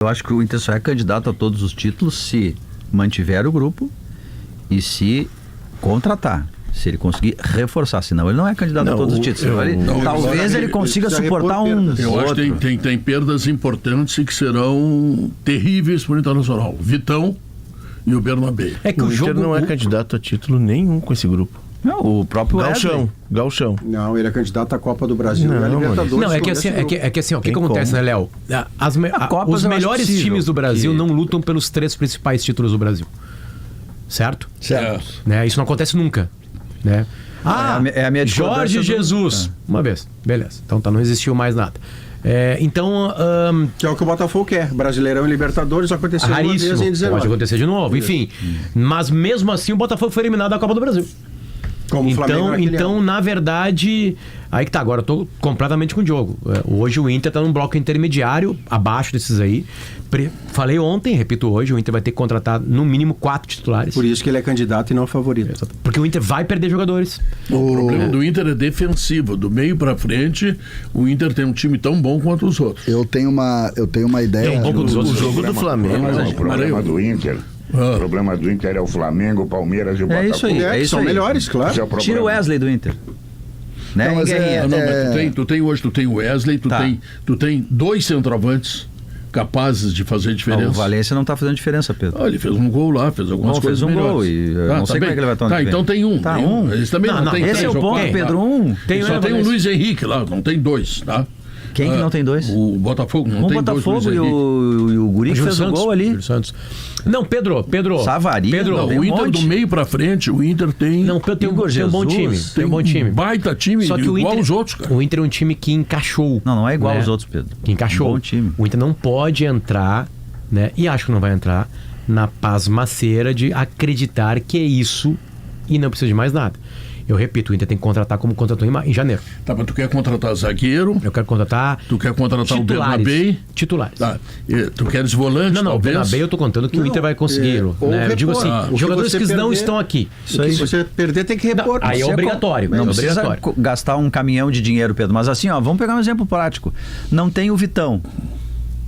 Eu acho que o Inter só é candidato a todos os títulos se mantiver o grupo e se contratar. Se ele conseguir reforçar, senão ele não é candidato a todos os títulos. Talvez ele consiga suportar um. Eu acho que tem perdas importantes e que serão terríveis para o Internacional. Vitão e o Bernabé. É que o Inter não é candidato a título nenhum com esse grupo. Não, o próprio Gauchão. Não, ele é candidato à Copa do Brasil e à Libertadores. Não, é que assim, o que acontece, né, Léo? Os melhores times do Brasil não lutam pelos 3 principais títulos do Brasil. Certo? Né? Isso não acontece nunca. Né? É a minha Jorge Jesus. Uma vez. Beleza. Então não existiu mais nada. Que é o que o Botafogo quer. Brasileirão e Libertadores aconteceu uma vez em 19. Pode acontecer de novo. Enfim. Mas mesmo assim o Botafogo foi eliminado da Copa do Brasil. Como o Flamengo então, na verdade, aí que tá, agora eu tô completamente com o Diogo. Hoje o Inter tá num bloco intermediário, abaixo desses aí. Falei ontem, repito hoje, o Inter vai ter que contratar no mínimo 4 titulares. Por isso que ele é candidato e não favorito. Porque o Inter vai perder jogadores. O problema do Inter é defensivo. Do meio pra frente, o Inter tem um time tão bom quanto os outros. Eu tenho uma ideia. O jogo do Flamengo. O problema do Inter... O problema do Inter é o Flamengo, o Palmeiras e o Botafogo. Isso aí, são melhores, claro. Tira o Wesley do Inter. Né? Não, mas mas tu tem o Wesley, tu tem 2 centroavantes capazes de fazer diferença. O Valência não tá fazendo diferença, Pedro. Ele fez um gol lá, fez algumas coisas melhores. Gol e não sei como é que ele vai tomar. Então tem um. Eles também não tem 3 esse é o ponto, Pedro. Só tem o Luiz Henrique lá, não tem 2, tá? Quem que não tem 2? O Botafogo não tem 2. O Botafogo e o Guri que fez o gol ali. Santos. Não, Pedro. Savarino. O Inter do meio pra frente, o Inter tem... Não, tem um bom time. Tem um bom time. Baita time, só que igual aos outros, cara. O Inter é um time que encaixou. Não é igual aos outros, Pedro. Que encaixou. Um bom time. O Inter não pode entrar, né? E acho que não vai entrar na pasmaceira de acreditar que é isso e não precisa de mais nada. Eu repito, o Inter tem que contratar como contratou em janeiro. Tá, mas tu quer contratar zagueiro? Eu quero contratar... Tu quer contratar o Bernabé? Titulares. Tá. Tu queres volante, Não, talvez? o Bernabé eu tô contando que o Inter vai conseguir. Né? Eu digo assim, jogadores que não estão aqui. Se você perder, tem que repor. Aí é obrigatório. Não precisa gastar um caminhão de dinheiro, Pedro. Mas assim, vamos pegar um exemplo prático. Não tem o Vitão.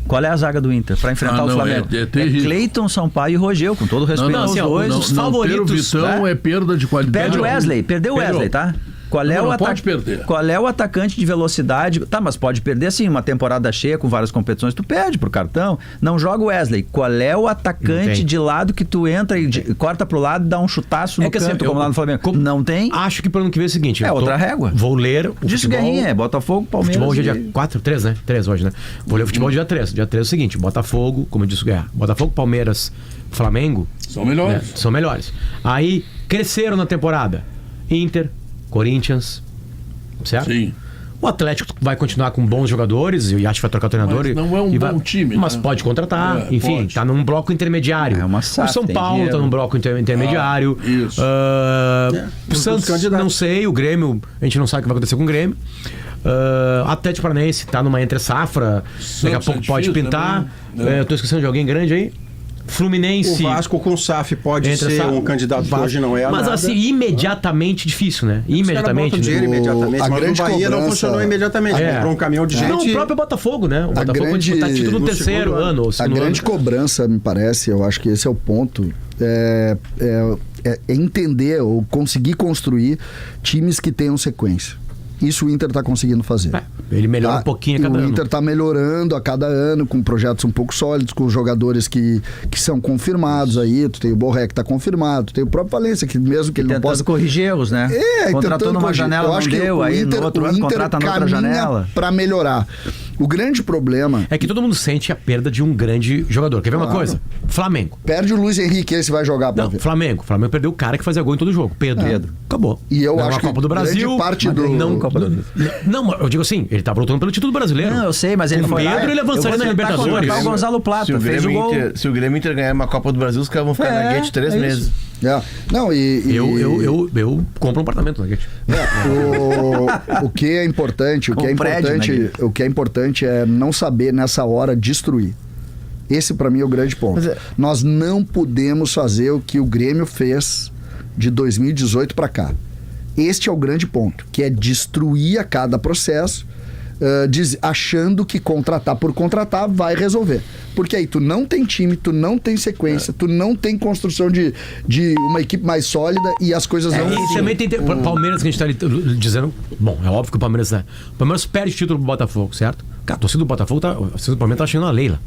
Qual é a zaga do Inter para enfrentar o Flamengo? É Cleiton, Sampaio e Rogel, com todo respeito aos dois. Os favoritos. Ter o Vitão é perda de qualidade. Perde o Wesley, perdeu o Wesley, tá? Qual é o atacante de velocidade? Tá, mas pode perder assim, uma temporada cheia com várias competições, tu perde pro cartão. Não joga o Wesley. Qual é o atacante de lado que tu entra e corta pro lado e dá um chutaço no canto, como lá no Flamengo? Não tem? Acho que pro ano que vem é o seguinte. Outra régua. Vou ler o Diz futebol. Guerrinha, Botafogo, Palmeiras. Futebol hoje é dia 4, 3, né? 3 hoje, né? Vou ler o futebol dia 3. Dia 3 é o seguinte, Botafogo, como eu disse o Guerra, Botafogo, Palmeiras, Flamengo... São melhores. Né? São melhores. Aí, cresceram na temporada. Inter, Corinthians... Certo? Sim. O Atlético vai continuar com bons jogadores e acho que vai trocar o treinador. Mas não é um bom time. Mas pode contratar. Enfim, pode. Tá num bloco intermediário. É uma SAF, o São Paulo tá num bloco intermediário. Isso. O Santos, não sei. O Grêmio, a gente não sabe o que vai acontecer com o Grêmio. Atlético Paranaense tá numa entre-safra. Daqui a pouco pode pintar. Eu tô esquecendo de alguém grande aí. Fluminense. O Vasco com o SAF pode ser um candidato que hoje não é mas nada. Assim, imediatamente difícil, né? Imediatamente. Imediatamente. Mas o Bahia não funcionou imediatamente. Comprou um caminhão de gente. Não, o próprio Botafogo, né? O Botafogo vai disputar título no terceiro ano. A grande cobrança, me parece, eu acho que esse é o ponto, é entender ou conseguir construir times que tenham sequência. Isso o Inter está conseguindo fazer. Ele melhora um pouquinho a cada ano. O Inter está melhorando a cada ano, com projetos um pouco sólidos, com jogadores que são confirmados aí. Tu tem o Borré que está confirmado, tu tem o próprio Valência, que mesmo que ele não possa... corrigir erros, né? Contratou numa janela, não deu, aí no outro ano contrata na outra janela. Para melhorar. O grande problema... É que todo mundo sente a perda de um grande jogador. Quer ver uma coisa? Flamengo. Perde o Luiz Henrique, esse vai jogar pra não, ver. Flamengo perdeu o cara que fazia gol em todo jogo. Pedro. Acabou. E eu acho que a Copa do Brasil... parte do... Não, eu digo assim, ele tá lutando pelo título brasileiro. Não, eu sei, mas ele foi Pedro, ele avançaria na Libertadores. O Gonzalo Plata fez o gol. Se o Grêmio Inter ganhar uma Copa do Brasil, os caras vão ficar na Guete 3 meses. Não, eu compro um apartamento na Guete. O que é importante, o que é importante é não saber nessa hora destruir. Esse pra mim é o grande ponto. Nós não podemos fazer o que o Grêmio fez de 2018 pra cá. Este é o grande ponto, que é destruir a cada processo, achando que contratar por contratar vai resolver. Porque aí tu não tem time, tu não tem sequência, tu não tem construção de uma equipe mais sólida e as coisas não... E também tem Palmeiras que a gente tá ali dizendo... Bom, é óbvio que o Palmeiras perde título pro Botafogo, certo? Cara, a torcida do Botafogo, a torcida do Palmeiras tá achando a Leila.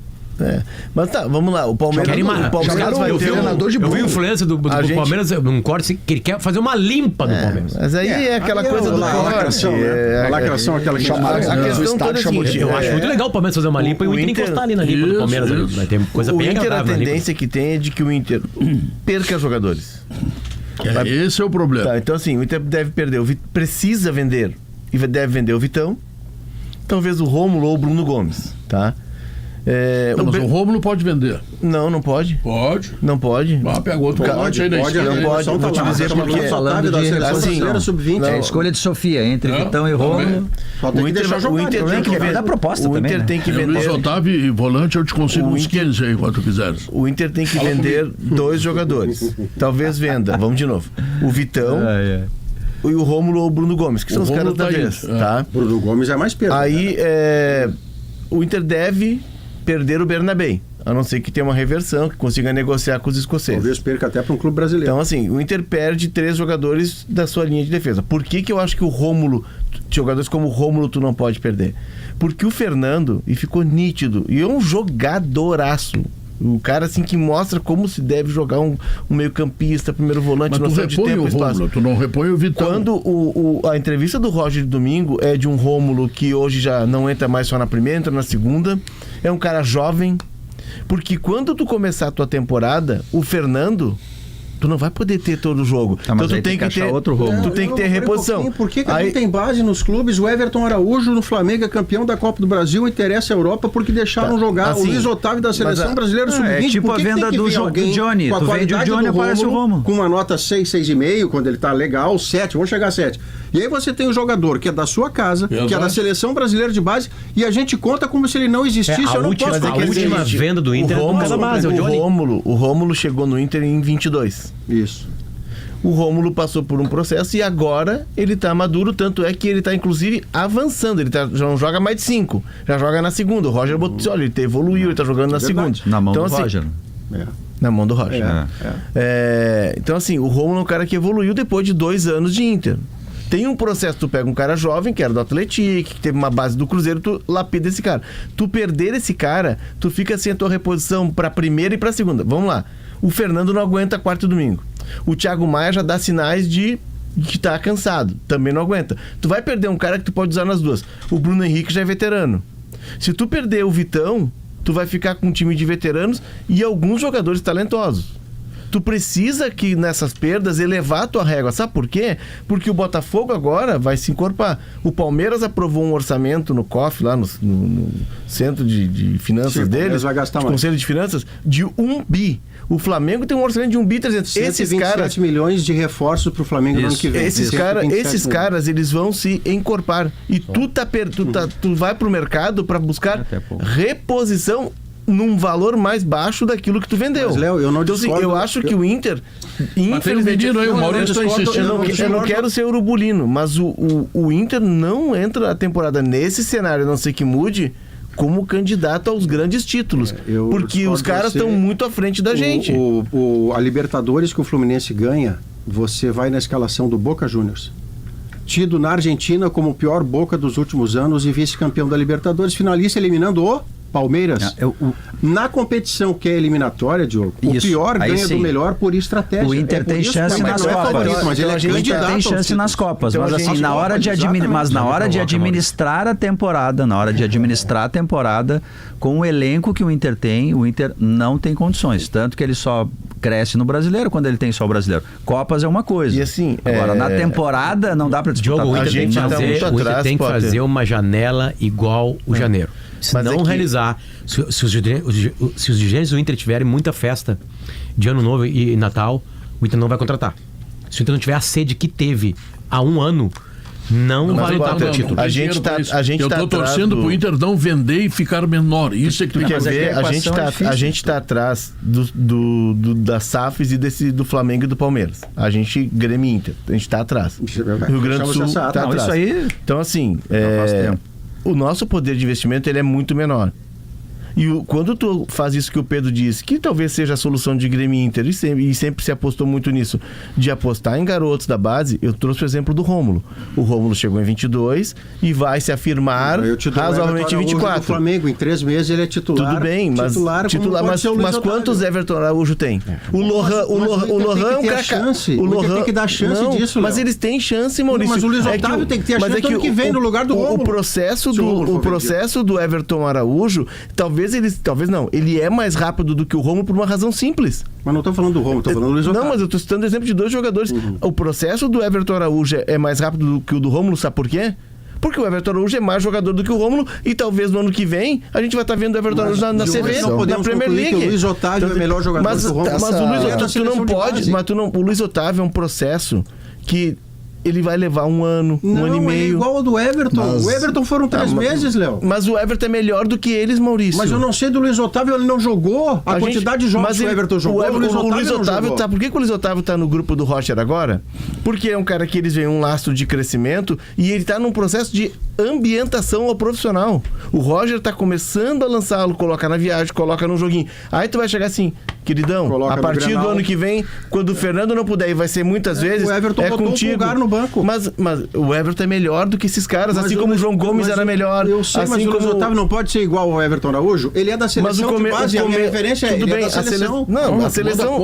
Mas tá, vamos lá. O Palmeiras vai ter treinador de Eu vi influência do Palmeiras num corte que ele quer fazer uma limpa do Palmeiras. Mas aí é aquela coisa do corte. A lacração, aquela que a questão toda é a seguinte, eu acho muito legal o Palmeiras fazer uma limpa e o Inter encostar ali na limpa do Palmeiras. Vai ter coisa bem agradável. A tendência que tem é de que o Inter perca jogadores. Esse é o problema. Tá, então assim, o Inter deve perder, precisa vender e deve vender o Vitão, talvez o Rômulo ou o Bruno Gomes, tá? Mas o Rômulo pode vender. Não pode. Pode. Não pode. Pega outro volante aí na esquerda. Não pode. Vou te dizer porque falando de seleção sub-20. É a escolha de Sofia entre Vitão e Rômulo. O Inter tem que vender. Proposta o Inter tem que vender. Luiz Otávio e volante eu te consigo uns 15 aí, enquanto quiseres. O Inter tem que vender 2 jogadores. Talvez venda. Vamos de novo. O Vitão e o Rômulo ou o Bruno Gomes, que são os caras da vez. Tá? Bruno Gomes é mais perto. Aí o Inter deve perder o Bernabé, a não ser que tenha uma reversão, que consiga negociar com os escoceses. Talvez perca até para um clube brasileiro. Então, assim, o Inter perde 3 jogadores da sua linha de defesa. Por que eu acho que o Rômulo, jogadores como o Rômulo, tu não pode perder? Porque o Fernando, e ficou nítido, e é um jogadoraço. O cara, assim, que mostra como se deve jogar um meio-campista, primeiro volante, noção de tempo e espaço. Tu não repõe o Vitão. Quando a entrevista do Roger de domingo é de um Rômulo que hoje já não entra mais só na primeira, entra na segunda. É um cara jovem. Porque quando tu começar a tua temporada, o Fernando... Tu não vai poder ter todo o jogo. Então tu tem que ter outro Rômulo. Tu tem que ter reposição. Por que não tem base nos clubes? O Everton Araújo no Flamengo é campeão da Copa do Brasil, interessa a Europa porque deixaram jogar assim, o Luiz Otávio da Seleção Brasileira Sub-20. É tipo a venda do Johnny. Tu vende o Johnny, aparece o Rômulo. Com uma nota 6, 6,5, quando ele tá legal, 7, vamos chegar a 7. E aí você tem o jogador que é da sua casa, que é da Seleção Brasileira de base, e a gente conta como se ele não existisse. A última venda do Inter é da base, o Rômulo chegou no Inter em 22. Isso. O Rômulo passou por um processo e agora ele tá maduro, tanto é que ele tá inclusive avançando, ele já não joga mais de 5, já joga na segunda. O Roger botou, olha, ele evoluiu, ele tá jogando na segunda. Na mão então, do Roger. Na mão do Roger. Então assim, o Rômulo é um cara que evoluiu depois de 2 anos de Inter. Tem um processo, tu pega um cara jovem, que era do Atlético, que teve uma base do Cruzeiro, tu lapida esse cara. Tu perder esse cara, tu fica sem a tua reposição pra primeira e pra segunda. Vamos lá. O Fernando não aguenta quarto e domingo. O Thiago Maia já dá sinais de que tá cansado. Também não aguenta. Tu vai perder um cara que tu pode usar nas duas. O Bruno Henrique já é veterano. Se tu perder o Vitão, tu vai ficar com um time de veteranos e alguns jogadores talentosos. Tu precisa que nessas perdas elevar a tua régua. Sabe por quê? Porque o Botafogo agora vai se encorpar. O Palmeiras aprovou um orçamento no COF, lá no centro de finanças deles, vai gastar mais. Conselho de Finanças, de 1 bi. O Flamengo tem um orçamento de 1 bi 300. Esses caras, milhões de reforços pro Flamengo no ano que vem. Esses caras, eles vão se encorpar. E tu vai pro mercado para buscar reposição num valor mais baixo daquilo que tu vendeu. Mas, Léo, eu não discordo. Então, assim, eu acho que o Inter, infelizmente, aí, o Maurício está insistindo. Eu não quero ser urubulino, mas o Inter não entra a temporada nesse cenário, a não ser que mude, como candidato aos grandes títulos. Porque os caras estão muito à frente da gente. A Libertadores que o Fluminense ganha, você vai na escalação do Boca Juniors. Tido na Argentina como o pior Boca dos últimos anos e vice-campeão da Libertadores, finalista eliminando o Palmeiras. Na competição que é eliminatória, Diogo, o pior ganha do melhor por estratégia. O Inter tem chance nas Copas. Mas ele é candidato. Tem chance nas Copas. Mas assim, na hora de administrar a temporada, com o elenco que o Inter tem, o Inter não tem condições. Tanto que ele só cresce no Brasileiro quando ele tem só o Brasileiro. Copas é uma coisa. E assim, agora, na temporada, não dá pra disputar. O Inter tem que fazer uma janela igual o janeiro. Se não realizar, se os dirigentes do Inter tiverem muita festa de Ano Novo e Natal, o Inter não vai contratar. Se o Inter não tiver a sede que teve há 1 ano, não vai lutar pelo título. Eu tô torcendo pro Inter não vender e ficar menor. Isso é que tu quer ver. A gente tá atrás da SAFs e do Flamengo e do Palmeiras. A gente, Grêmio e Inter, a gente tá atrás. Rio Grande do Sul tá atrás. Isso aí. Então assim, faz tempo. o nosso poder de investimento ele é muito menor. E quando tu faz isso que o Pedro disse, que talvez seja a solução de Grêmio e Inter, e sempre se apostou muito nisso, de apostar em garotos da base, eu trouxe o exemplo do Rômulo. O Rômulo chegou em 22 e vai se afirmar razoavelmente em 24. O Flamengo, em 3 meses, ele é titular. Tudo bem, mas quantos Everton Araújo tem? O Lohan é um cara... O Lohan tem que dar chance disso, mas eles têm chance, Maurício. Mas o Luiz Otávio tem que ter a chance ano que vem no lugar do Rômulo. O processo do Everton Araújo, ele é mais rápido do que o Rômulo por uma razão simples. Mas não estou falando do Rômulo, estou falando do Luiz Otávio. Não, mas eu estou citando o exemplo de 2 jogadores. O processo do Everton Araújo é mais rápido do que o do Rômulo, sabe por quê? Porque o Everton Araújo é mais jogador do que o Rômulo e talvez no ano que vem a gente vai estar vendo o Everton Araújo na CV, na Premier League. O Luiz Otávio é melhor jogador do que o Rômulo. Mas o Luiz Otávio, tu não pode, o Luiz Otávio é um processo que ele vai levar um ano, um ano e meio. É igual ao do Everton. O Everton foram 3 meses, Léo. Mas o Everton é melhor do que eles, Maurício. Mas eu não sei do Luiz Otávio, ele não jogou. A quantidade de jogos que o Everton jogou. O Luiz Otávio tá. Por que o Luiz Otávio tá no grupo do Roger agora? Porque é um cara que eles veem um lastro de crescimento e ele tá num processo de ambientação ao profissional. O Roger tá começando a lançá-lo, colocar na viagem, coloca num joguinho. Aí tu vai chegar assim, queridão, coloca a partir do ano que vem, quando o Fernando não puder, e vai ser muitas vezes, o Everton botou contigo. Um lugar no banco. Mas o Everton é melhor do que esses caras, assim como o João Gomes era melhor. Eu sei, assim mas como o Luiz Otávio não pode ser igual ao Everton Araújo? Ele é da seleção de base, a minha referência é da seleção. Não, a seleção...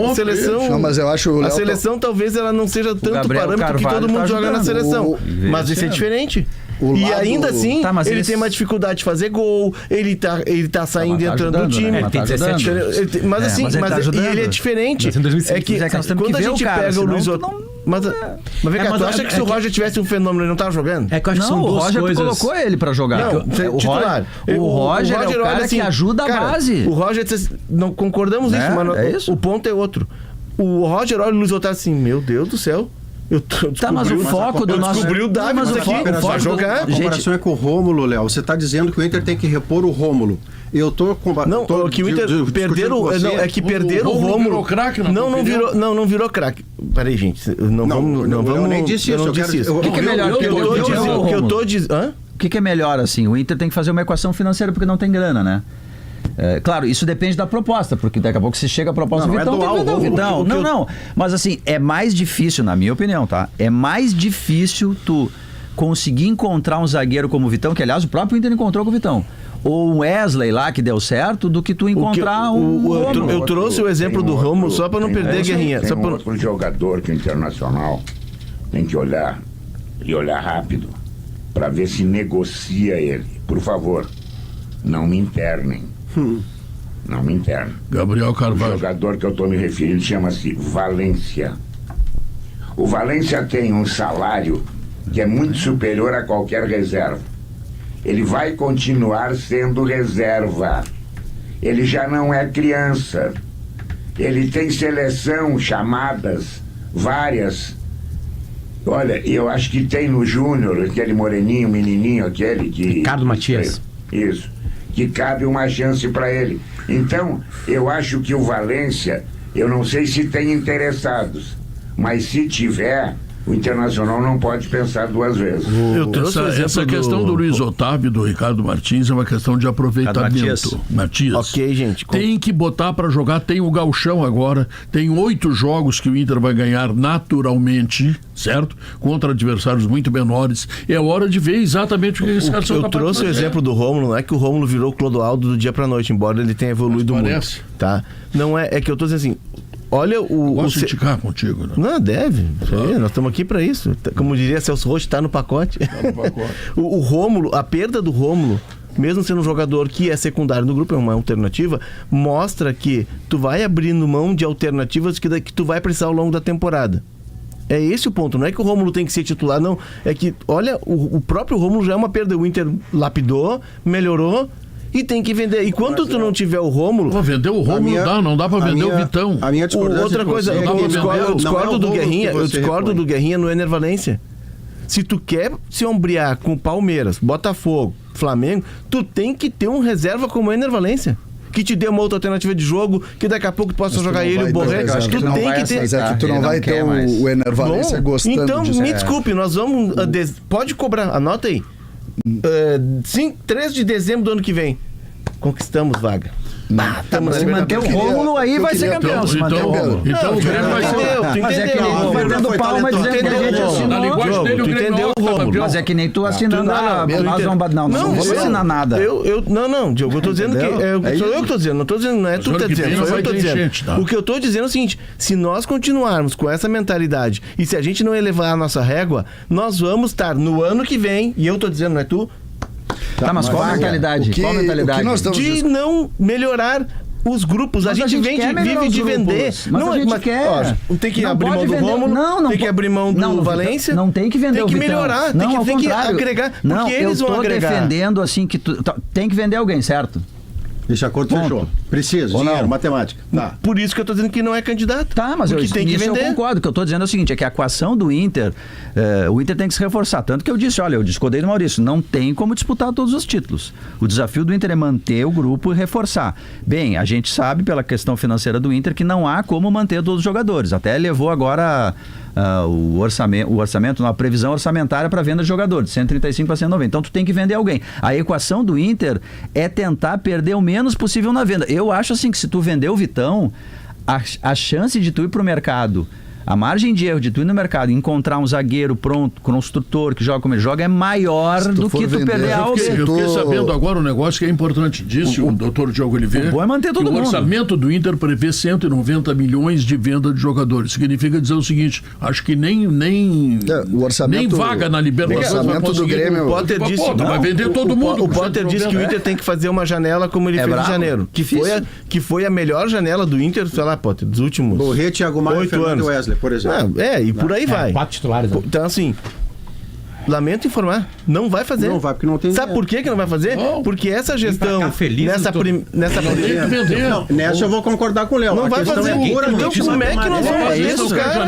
Não, mas eu acho... A seleção talvez ela não seja tanto parâmetro que todo mundo joga na seleção. Mas isso é diferente. E ainda assim, ele tem uma dificuldade de fazer gol, ele tá saindo e entrando no time. Ele tem 17 anos. Mas assim, ele é diferente. É que quando a gente pega o Luiz Otávio... Mas vem cá, tu acha que se o Roger tivesse um fenômeno, ele não tava jogando? É que eu acho que são duas coisas. O Roger colocou ele pra jogar. Não, titular. O Roger é o cara que ajuda a base. O Roger, não concordamos nisso, mas o ponto é outro. O Roger olha o Luiz Otávio assim, meu Deus do céu. Mas o foco do nosso... Descobriu o Davi aqui, vai jogar. A comparação é com o Rômulo, Léo. Você está dizendo que o Inter tem que repor o Rômulo. Eu tô não, que o Inter perderam o Rômulo. Não virou craque. Peraí, gente, não vamos. Eu nem disse isso. O que é melhor? O que é melhor assim? O Inter tem que fazer uma equação financeira porque não tem grana, né? Claro, isso depende da proposta, porque daqui a pouco você chega a proposta do Vitão, tem que vender o Vitão. Não, mas assim, é mais difícil, na minha opinião, tá? É mais difícil tu conseguir encontrar um zagueiro como o Vitão, que aliás o próprio Inter encontrou com o Vitão, ou um Wesley lá que deu certo, do que tu encontrar eu trouxe o exemplo do Rômulo só para não perder, Guerrinha. Tem outro jogador que o Internacional tem que olhar, e olhar rápido, para ver se negocia ele. Por favor, não me internem. Não me interno. Gabriel Carvalho. O jogador que eu estou me referindo chama-se Valência. O Valência tem um salário que é muito superior a qualquer reserva. Ele vai continuar sendo reserva. Ele já não é criança. Ele tem seleção, chamadas, várias. Olha, eu acho que tem no Júnior, aquele moreninho, menininho, aquele que... Ricardo Matias. Isso. Que cabe uma chance para ele. Então, eu acho que o Valência, eu não sei se tem interessados, mas se tiver, o Internacional não pode pensar 2 vezes. Essa questão do Luiz Otávio e do Ricardo Martins é uma questão de aproveitamento. Matias. Ok, gente. Tem que botar para jogar. Tem o Gauchão agora. Tem 8 jogos que o Inter vai ganhar naturalmente, certo? Contra adversários muito menores. É hora de ver exatamente o que esses caras são capazes de fazer. Eu trouxe o exemplo do Rômulo. Não é que o Rômulo virou o Clodoaldo do dia pra noite, embora ele tenha evoluído muito. Tá? Não é que eu tô dizendo assim... Olha o... Posso criticar contigo, né? Não, deve. Nós estamos aqui para isso. Como diria Celso Rocha, está no pacote. Tá no pacote. O Rômulo, a perda do Rômulo, mesmo sendo um jogador que é secundário no grupo, é uma alternativa, mostra que tu vai abrindo mão de alternativas que tu vai precisar ao longo da temporada. É esse o ponto. Não é que o Rômulo tem que ser titular, não. É que, olha, o próprio Rômulo já é uma perda. O Inter lapidou, melhorou, e tem que vender. E quando tu não tiver o Rômulo... Vender o Rômulo não dá pra vender o Vitão. A minha discordância outra coisa, eu discordo do Guerrinha, do Guerrinha no Ener Valência. Se tu quer se ombrear com Palmeiras, Botafogo, Flamengo, tu tem que ter um reserva como o Ener Valência. Que te dê uma outra alternativa de jogo, que daqui a pouco tu possa jogar ele e o Borré. Tu tem que ter. Mas é que tu não vai ter o Ener Valência gostando então, disso. Me desculpe, nós vamos. Pode cobrar, anota aí. 3 de dezembro do ano que vem, conquistamos vaga. Se manter o Rômulo aí vai ser campeão. Se manter o Rômulo. Então o Grêmio vai ser. Mas é que nem tu vai dando palma dizendo que a gente assinou. Na linguagem dele, o Grêmio é campeão. Mas é que nem tu assinando. Não vou assinar nada. Não, Diogo, eu tô dizendo que. Sou eu que tô dizendo, não tô dizendo, não é tu que tá dizendo, sou eu que tô dizendo. O que eu tô dizendo é o seguinte: se nós continuarmos com essa mentalidade e se a gente não elevar a nossa régua, nós vamos estar no ano que vem, e eu tô dizendo, não é tu? Tá, mas qual a mentalidade? Qual a mentalidade? De não melhorar os grupos. A gente vive de vender. Não, a gente quer. Tem que abrir mão do Rômulo, tem que abrir mão do Valência. Não tem que vender o Vitão. Tem que melhorar, tem que agregar. Não, eu tô defendendo assim que tem que vender alguém, certo? Esse acordo fechou. Precisa, dinheiro, matemática. Tá. Por isso que eu tô dizendo que não é candidato. Tá, mas tem que vender. Eu concordo. O que eu tô dizendo é o seguinte, é que a equação do Inter, o Inter tem que se reforçar. Tanto que eu disse, olha, eu discordei do Maurício, não tem como disputar todos os títulos. O desafio do Inter é manter o grupo e reforçar. Bem, a gente sabe pela questão financeira do Inter que não há como manter todos os jogadores. Até levou agora o orçamento, a previsão orçamentária para venda de jogadores, de 135 para 190. Então tu tem que vender alguém. A equação do Inter é tentar perder o menos possível na venda. Eu acho assim que se tu vender o Vitão, a chance de tu ir pro mercado, a margem de erro de tu ir no mercado e encontrar um zagueiro pronto, construtor, que joga como ele joga, é maior do que tu perder alguém. Eu fiquei sabendo agora um negócio que é importante. Disse o doutor Diogo Oliveira. O bom é manter todo mundo. O orçamento do Inter prevê 190 milhões de venda de jogadores. Significa dizer o seguinte, acho que nem vaga na Libertadores. O orçamento do Grêmio... O Potter disse... vai vender todo mundo. O Potter disse que o Inter tem que fazer uma janela como ele fez em janeiro. Que foi a melhor janela do Inter, sei lá, Potter, dos últimos Borré, Thiago Maia e Fernando Wesley, por exemplo. E por aí vai. 4 titulares. Né? Então, assim, lamento informar, não vai fazer. Não vai, porque não tem. Sabe por que não vai fazer? Não. Porque essa gestão, nessa eu vou concordar com o Léo. Não vai fazer. Então, como é que nós vamos fazer isso, cara?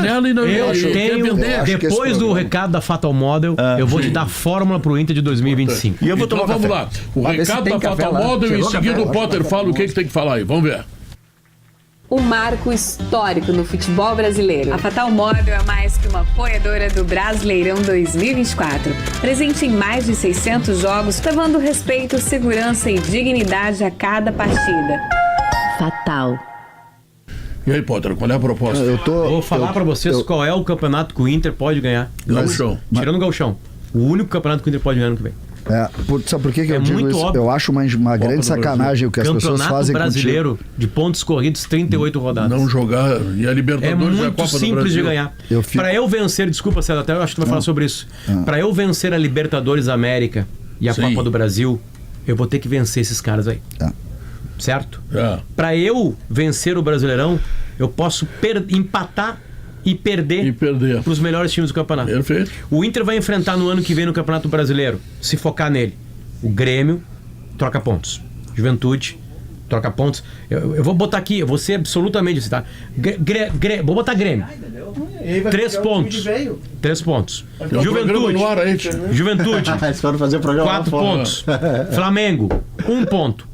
Depois do recado da Fatal Model, eu vou te dar a fórmula pro Inter de 2025. E eu vou tomar vamos lá. O recado da Fatal Model e em seguida o Potter fala o que tem que falar aí. Vamos ver. Um marco histórico no futebol brasileiro. A Fatal Model é mais que uma apoiadora do Brasileirão 2024. Presente em mais de 600 jogos, levando respeito, segurança e dignidade a cada partida. Fatal. E aí, Potter, qual é a proposta? Vou falar pra vocês qual é o campeonato que o Inter pode ganhar. Gauchão. Tirando o Gauchão. O único campeonato que o Inter pode ganhar no que vem. Sabe por que eu digo isso? Óbvio. Eu acho uma grande sacanagem o que as pessoas fazem brasileiro de pontos corridos, 38 rodadas. Não jogar, e a Libertadores é a Copa do Brasil. muito simples de ganhar. Para eu vencer, desculpa, César, até eu acho que tu vai falar sobre isso. Para eu vencer a Libertadores América e a Copa do Brasil, eu vou ter que vencer esses caras aí. Certo? Para eu vencer o Brasileirão, eu posso empatar e perder para os melhores times do campeonato. Perfeito. O Inter vai enfrentar no ano que vem no Campeonato Brasileiro, se focar nele, o Grêmio, troca pontos. Juventude, troca pontos. Eu vou botar aqui, eu vou ser absolutamente assim, tá? Vou botar Grêmio. 3 pontos. 3 pontos. Juventude. 4 pontos. Flamengo, 1 ponto.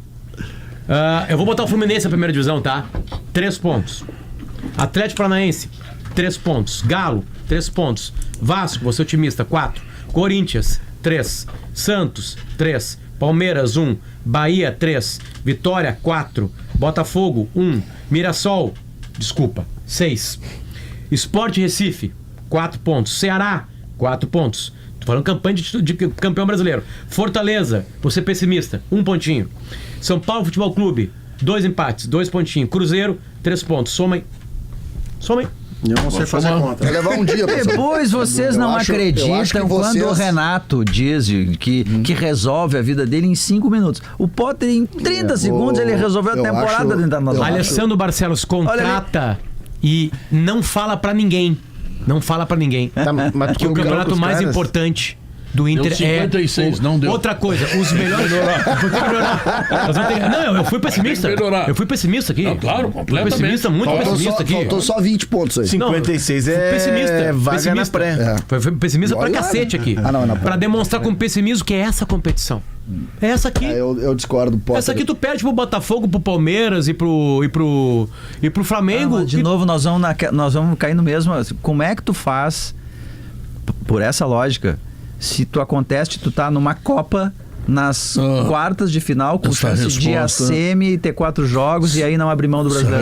Eu vou botar o Fluminense na primeira divisão, tá? 3 pontos. Atlético Paranaense, 3 pontos. Galo, 3 pontos. Vasco, vou ser otimista, 4. Corinthians, 3. Santos, 3. Palmeiras, 1. Bahia, 3. Vitória, 4. Botafogo, 1. Mirassol, 6. Sport Recife, 4 pontos. Ceará, 4 pontos. Tô falando campanha de campeão brasileiro. Fortaleza, vou ser pessimista, 1 pontinho. São Paulo Futebol Clube, 2 empates, 2 pontinhos. Cruzeiro, 3 pontos. Somem. Eu não sei fazer conta. Vai levar um dia. Depois vocês não acreditam quando o Renato diz que resolve a vida dele em 5 minutos. O Potter, em 30 segundos, ele resolveu a temporada dentro da nossa. Alessandro Barcelos contrata e não fala pra ninguém. Não fala pra ninguém. Que o campeonato mais importante do Inter 56, não deu. Outra coisa, os melhores. Não, eu fui pessimista. Eu fui pessimista aqui. Não, claro, completamente. Pessimista, muito pessimista aqui. Faltou só 20 pontos aí. 56 pessimista. Vaga na pré. Foi pessimista pra cacete aqui. Pra demonstrar com pessimismo que é essa competição. É essa aqui. Eu discordo. Potter. Essa aqui tu perde pro Botafogo, pro Palmeiras e pro Flamengo. De novo, nós vamos cair no mesmo. Como é que tu faz, por essa lógica, se tu acontece, tu tá numa Copa nas quartas de final, com chance de ir a semi, ter 4 jogos e aí não abrir mão do Brasileirão.